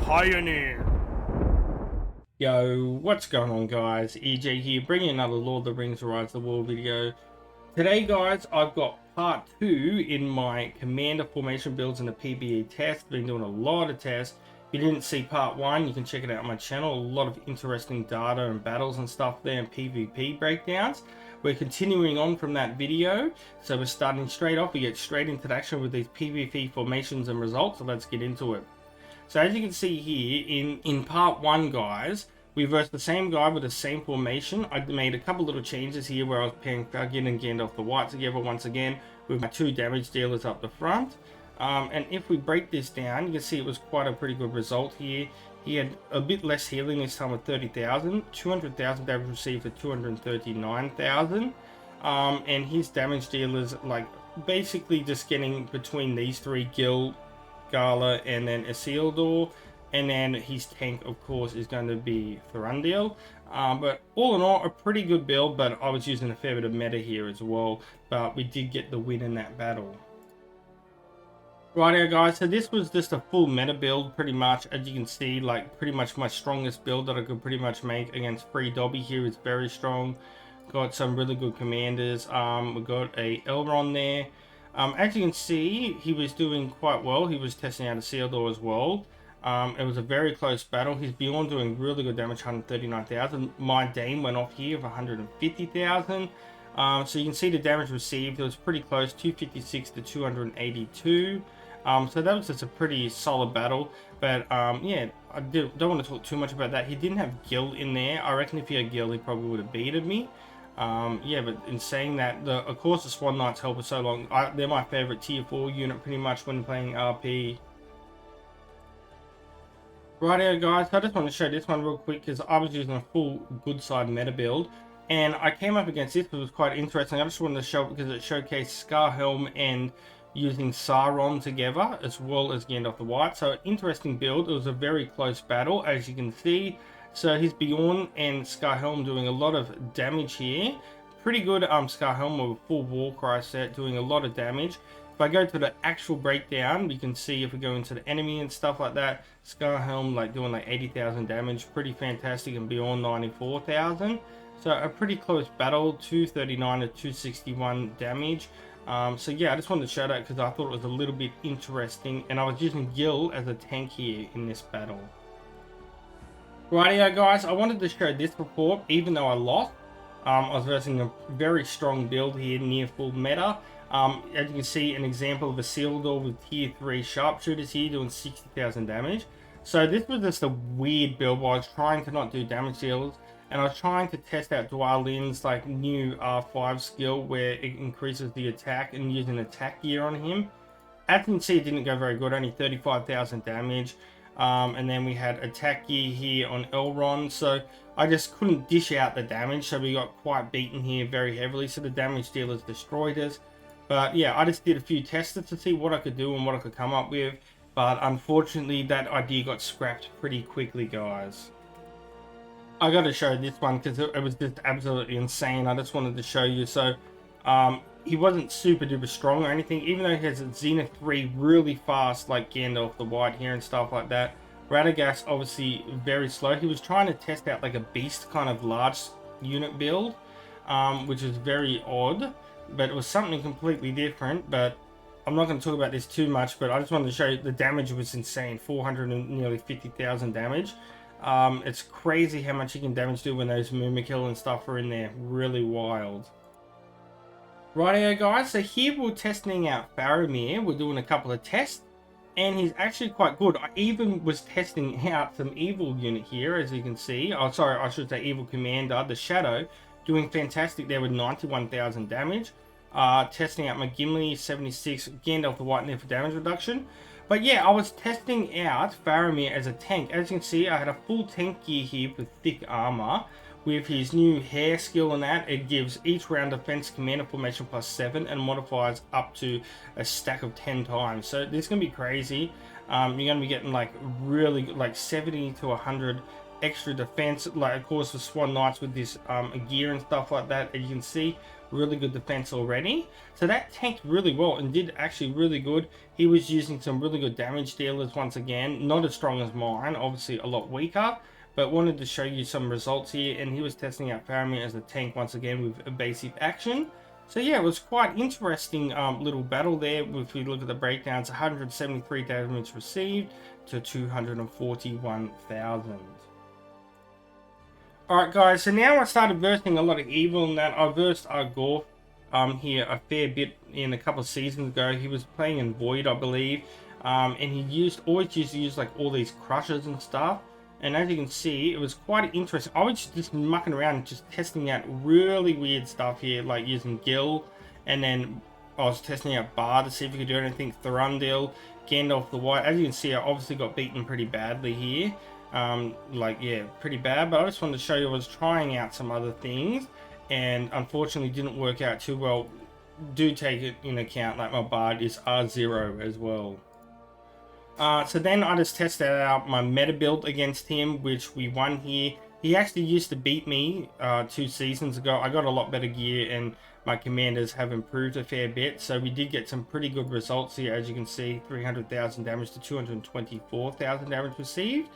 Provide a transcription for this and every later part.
Pioneer. Yo, what's going on guys? EJ here, bringing another Lord of the Rings Rise of the World video. Today guys, I've got part 2 in my commander formation builds in the PBE test. Been doing a lot of tests. If you didn't see part 1, you can check it out on my channel. A lot of interesting data and battles and stuff there and PvP breakdowns. We're continuing on from that video, so we're starting straight off. We get straight into action with these PvP formations and results, so let's get into it. So as you can see here, in part 1 guys, we versed the same guy with the same formation. I made a couple little changes here where I was pairing Falgin and Gandalf the White together once again with my 2 damage dealers up the front. And if we break this down, you can see it was quite a pretty good result here. He had a bit less healing this time with 30,000, 200,000 damage received for 239,000. And his damage dealers, like basically just getting between these 3 Gil, Gala, and then Isildur, and then his tank of course is going to be Thranduil. But all in all, a pretty good build, but I was using a fair bit of meta here as well, but we did get the win in that battle. Right guys, so this was just a full meta build pretty much. As you can see, like pretty much my strongest build that I could pretty much make against Free Dobby here is very strong. Got some really good commanders. We got a Elrond there. As you can see, he was doing quite well. He was testing out a Isildur as well. It was a very close battle. He's beyond doing really good damage, 139,000. My Dain went off here of 150,000. So you can see the damage received. It was pretty close, 256 to 282. So that was just a pretty solid battle. But yeah, I don't want to talk too much about that. He didn't have Gil in there. I reckon if he had Gil, he probably would have beaten me. Yeah, but in saying that, of course the Swan Knights help us so long. They're my favorite tier 4 unit pretty much when playing RP. Righto guys, so I just want to show this one real quick because I was using a full goodside meta build and I came up against this, but it was quite interesting. I just wanted to show it because it showcased Scarhelm and using Sauron together as well as Gandalf the White. So interesting build. It was a very close battle as you can see. So he's Bjorn and Scarhelm doing a lot of damage here. Pretty good Scarhelm with a full Warcry set doing a lot of damage. If I go to the actual breakdown, you can see if we go into the enemy and stuff like that, Scarhelm like doing like 80,000 damage, pretty fantastic, and Bjorn 94,000. So a pretty close battle, 239 to 261 damage. So yeah, I just wanted to show that because I thought it was a little bit interesting, and I was using Gil as a tank here in this battle. Rightio guys, I wanted to show this report even though I lost. I was versing a very strong build here near full meta. As you can see, an example of a Isildur with tier 3 sharpshooters here doing 60,000 damage. So this was just a weird build where I was trying to not do damage deals, and I was trying to test out dwalins like new R5 skill where it increases the attack and using attack gear on him. As you can see, it didn't go very good, only 35,000 damage. And then we had attack gear here on Elrond, so I just couldn't dish out the damage, so we got quite beaten here very heavily, so the damage dealers destroyed us. But yeah, I just did a few tests to see what I could do and what I could come up with, but unfortunately that idea got scrapped pretty quickly guys. I gotta show this one because it was just absolutely insane. I just wanted to show you. So he wasn't super duper strong or anything, even though he has a Zenith 3 really fast like Gandalf the White here and stuff like that. Radagast obviously very slow. He was trying to test out like a beast kind of large unit build, which is very odd, but it was something completely different. But I'm not going to talk about this too much, but I just wanted to show you the damage was insane, 400 and nearly 50,000 damage. It's crazy how much you can damage do when those Mumakil and stuff are in there. Really wild. Rightio guys, so here we're testing out Faramir. We're doing a couple of tests, and he's actually quite good. I even was testing out some evil unit here, as you can see. Oh, sorry, I should say evil commander, the Shadow, doing fantastic there with 91,000 damage. Testing out my Gimli, 76, Gandalf the White there for damage reduction. But yeah, I was testing out Faramir as a tank. As you can see, I had a full tank gear here with thick armor. With his new hair skill and that, it gives each round defense commander formation +7 and modifies up to a stack of 10 times. So this is going to be crazy. You're going to be getting like really like 70 to 100 extra defense, like of course the Swan Knights with this gear and stuff like that, as you can see, really good defense already. So that tanked really well and did actually really good. He was using some really good damage dealers once again, not as strong as mine, obviously a lot weaker, but wanted to show you some results here. And he was testing out Faramir as a tank once again with evasive action. So yeah, it was quite interesting little battle there. If we look at the breakdowns, 173 damage received to 241,000. Alright guys, so now I started versing a lot of evil in that. I versed our Gorf here a fair bit in a couple of seasons ago. He was playing in Void, I believe, and he always used to use like all these crushers and stuff. And as you can see, it was quite interesting. I was just mucking around, just testing out really weird stuff here, like using Gil, and then I was testing out Bar to see if we could do anything. Thranduil, Gandalf the White. As you can see, I obviously got beaten pretty badly here. Like, yeah, pretty bad. But I just wanted to show you I was trying out some other things, and unfortunately didn't work out too well. Do take it in account, like my Bard is R0 as well. So then I just tested out my meta build against him, which we won here. He actually used to beat me 2 seasons ago. I got a lot better gear and my commanders have improved a fair bit. So we did get some pretty good results here. As you can see, 300,000 damage to 224,000 damage received.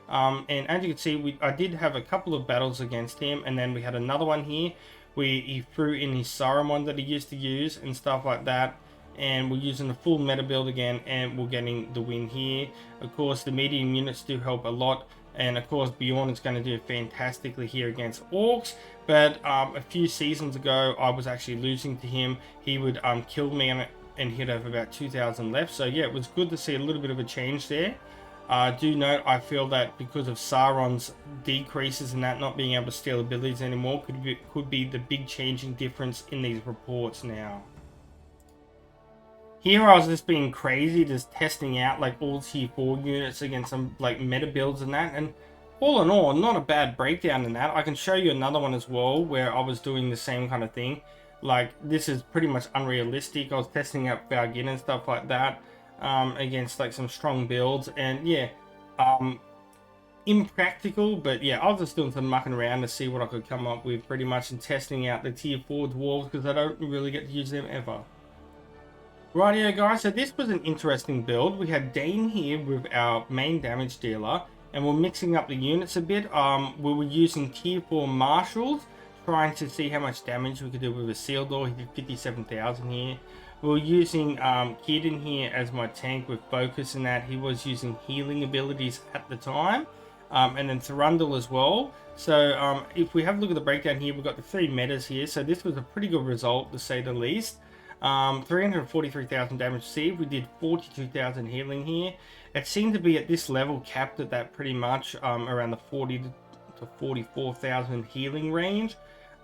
And as you can see, I did have a couple of battles against him. And then we had another one here where he threw in his Saruman that he used to use and stuff like that. And we're using the full meta build again, and we're getting the win here. Of course, the medium units do help a lot, and of course Bjorn is going to do fantastically here against orcs. But a few seasons ago, I was actually losing to him. He would kill me and he'd have about 2,000 left. So yeah, it was good to see a little bit of a change there. Do note, I feel that because of Sauron's decreases and that not being able to steal abilities anymore could be the big changing difference in these reports now. Here I was just being crazy, just testing out like all tier 4 units against some like meta builds and that, and all in all, not a bad breakdown in that. I can show you another one as well where I was doing the same kind of thing. Like, this is pretty much unrealistic. I was testing out Falgin and stuff like that against like some strong builds, and yeah, impractical, but yeah, I was just doing some mucking around to see what I could come up with pretty much, and testing out the tier 4 dwarves because I don't really get to use them ever. Rightio guys, so this was an interesting build. We had Dain here with our main damage dealer, and we're mixing up the units a bit. We were using tier 4 marshals, trying to see how much damage we could do with isildur. He did 57,000 here. We were using Kidden here as my tank with focus and that. He was using healing abilities at the time. And then Thranduil as well. So if we have a look at the breakdown here, we've got the 3 metas here. So this was a pretty good result, to say the least. 343,000 damage received. We did 42,000 healing here. It seemed to be at this level capped at that pretty much around the 40 to 44,000 healing range.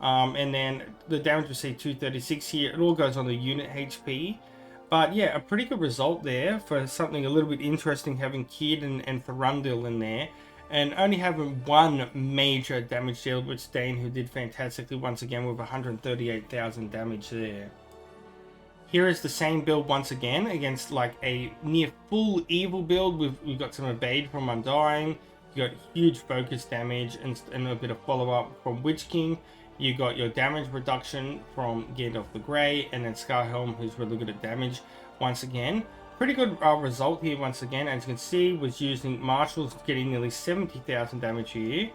And then the damage received 236 here. It all goes on the unit HP. But yeah, a pretty good result there for something a little bit interesting, having Kid and Thranduil in there. And only having one major damage deal, which Dain, who did fantastically once again with 138,000 damage there. Here is the same build once again against like a near full evil build. We've got some evade from Undying. You got huge focus damage and a bit of follow-up from Witch King. You got your damage reduction from Gandalf the Grey, and then Scarhelm, who's really good at damage once again. Pretty good result here once again. As you can see, was using marshals, getting nearly 70,000 damage here.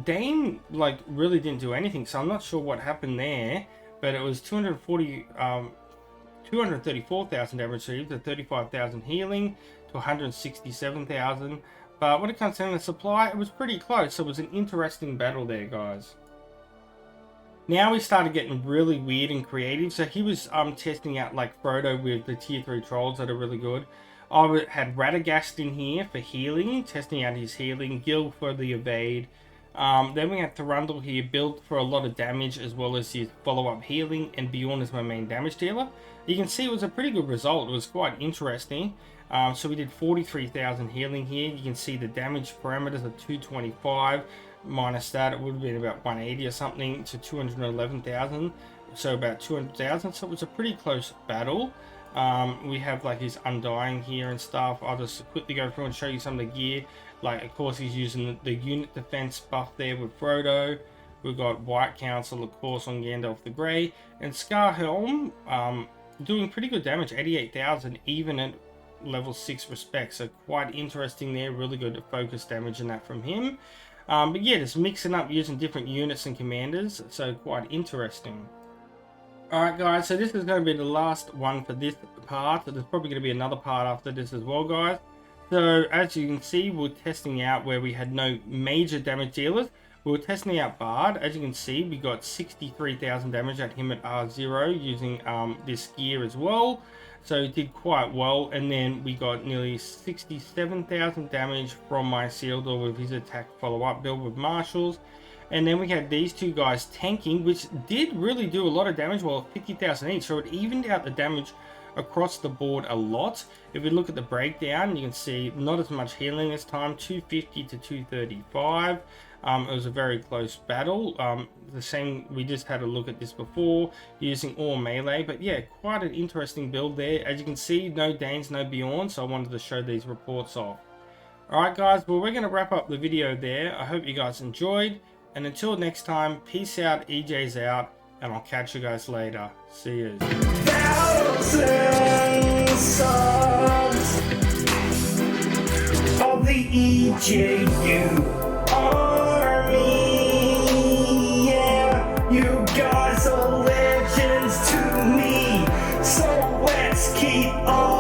Dain like really didn't do anything, so I'm not sure what happened there, but it was 234,000 damage received to 35,000 healing to 167,000. But when it comes down to supply, it was pretty close. So it was an interesting battle there, guys. Now we started getting really weird and creative. So he was testing out like Frodo with the tier 3 trolls that are really good. I had Radagast in here for healing, testing out his healing, Gil for the evade. Then we had Thranduil here, built for a lot of damage as well as his follow-up healing, and Bjorn is my main damage dealer. You can see it was a pretty good result. It was quite interesting. So we did 43,000 healing here. You can see the damage parameters are 225. Minus that, it would have been about 180 or something to 211,000. So about 200,000. So it was a pretty close battle. We have like his undying here and stuff. I'll just quickly go through and show you some of the gear. Like, of course, he's using the unit defense buff there with Frodo. We've got White Council, of course, on Gandalf the Grey. And Scarhelm, doing pretty good damage, 88,000, even at level 6 respect. So quite interesting there, really good focus damage in that from him. But yeah, just mixing up using different units and commanders, so quite interesting. Alright guys, so this is going to be the last one for this part. So there's probably going to be another part after this as well, guys. So as you can see, we're testing out where we had no major damage dealers. We were testing out Bard. As you can see, we got 63,000 damage at him at R0 using this gear as well. So it did quite well. And then we got nearly 67,000 damage from my Isildur with his attack follow-up build with marshals. And then we had these two guys tanking, which did really do a lot of damage, well, 50,000 each. So it evened out the damage across the board a lot. If we look at the breakdown, you can see not as much healing this time, 250 to 235. It was a very close battle. The same, we just had a look at this before, using all melee. But yeah, quite an interesting build there. As you can see, no Danes, no Bjorn, so I wanted to show these reports off. Alright guys, well, we're going to wrap up the video there. I hope you guys enjoyed. And until next time, peace out, EJ's out, and I'll catch you guys later. See you. Thousands songs of the EJU army. Yeah, you guys are legends to me, so let's keep on.